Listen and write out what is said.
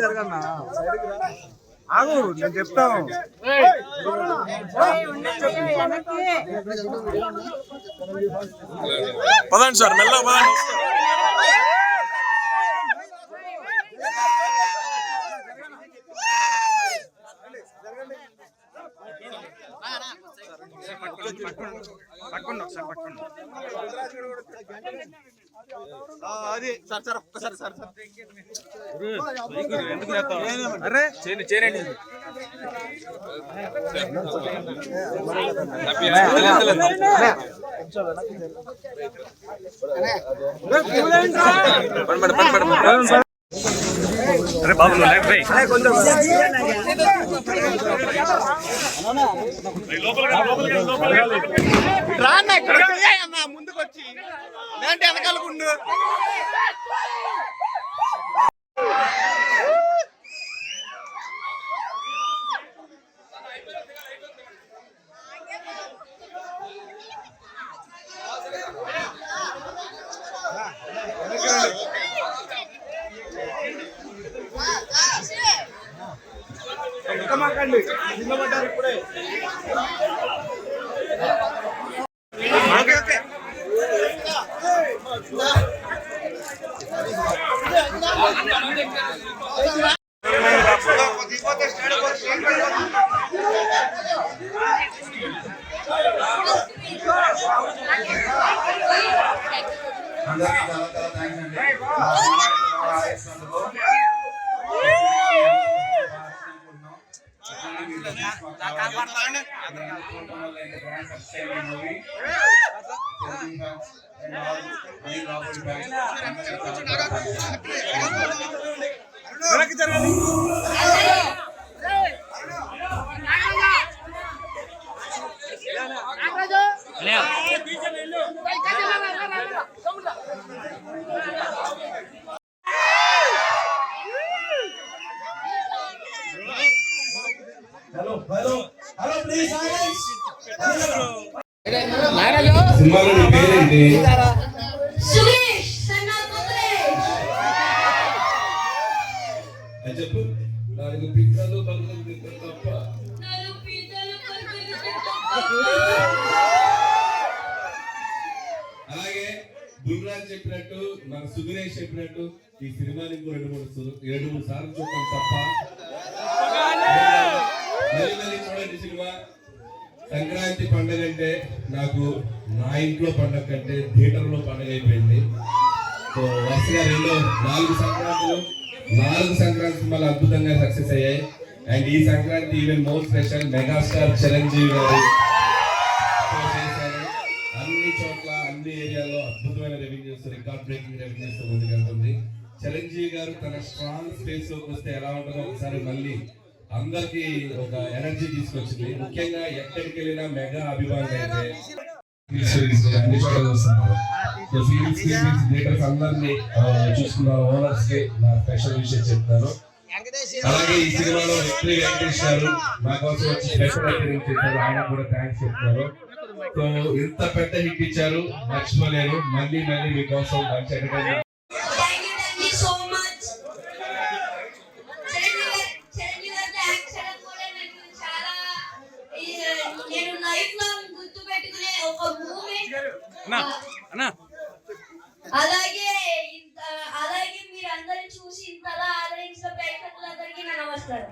జరగన్నా ఆగు నేను చెప్తాను. పదండి సార్ మెల్ల పదండి. పట్టుకోండి ఒకసారి పట్టుకోండి. అది సార్ సార్ ఒక్కసారి సార్ సార్ ఎందుకు అరే చేయండి. అరే బాబు ముందుకు వచ్చి లేదంటే వెనకాలకుండు. మాకండి చిన్న పడ్డారు ఇప్పుడే. సినిమాలో నీ పేరేంటి? చెప్పు. 4 పిక్కలు బల్లలు తింటారు తప్ప. అలాగే గురురాజ్ చెప్పినట్టు మన సుధీరేష్ చెప్పినట్టు ఈ సినిమాని 2-3 సార్లు చూడటం తప్ప. మళ్ళీ చూడండి సినిమా. సంక్రాంతి పండుగ అంటే నాకు నా ఇంట్లో పండుగ కంటే థియేటర్లో పండుగ అయిపోయింది. సో వరుసగా 4 సంక్రాంతులు సినిమాలు అద్భుతంగా సక్సెస్ అయ్యాయి. అండ్ ఈ Sankranti even more special megastar Chiranjeevi గారు చేశారు. అన్ని చోట్ల అన్ని ఏరియాలో అద్భుతమైన రెవెన్యూస్, రికార్డ్ బ్రేకింగ్ రెవెన్యూస్ ముందుకెళ్తుంది. చిరంజీవి గారు తన స్ట్రాంగ్ స్పేస్ లోకి వస్తే ఎలా ఉంటుందో ఒకసారి మళ్ళీ అందరికి ఒక ఎనర్జీ తీసుకొచ్చింది. ముఖ్యంగా ఎక్కడికి వెళ్ళినా మెగా అభిమానులు అయితే అన్ని చోట్ల చూస్తున్నారు. సో థియేటర్స్ అందరినీ చూసుకున్న ఓనర్స్ కి నా స్పెషల్ విషయం చెప్తాను. అలాగే ఈ సినిమాలో వెంకటేష్ గారు నా కోసం వచ్చి స్పెషల్ అటెండెన్స్ చేశారు. ఆయన కూడా థ్యాంక్స్ చెప్తారు. సో ఇంత పెద్ద హిట్ ఇచ్చారు, మర్చిపోలేరు. మళ్ళీ మీకోసం మంచి ఎంటర్టైన్మెంట్. అలాగే మీరు అందరిని చూసి ఇంతలా ఆదరించిన ప్రేక్షకులందరికీ నా నమస్కారం.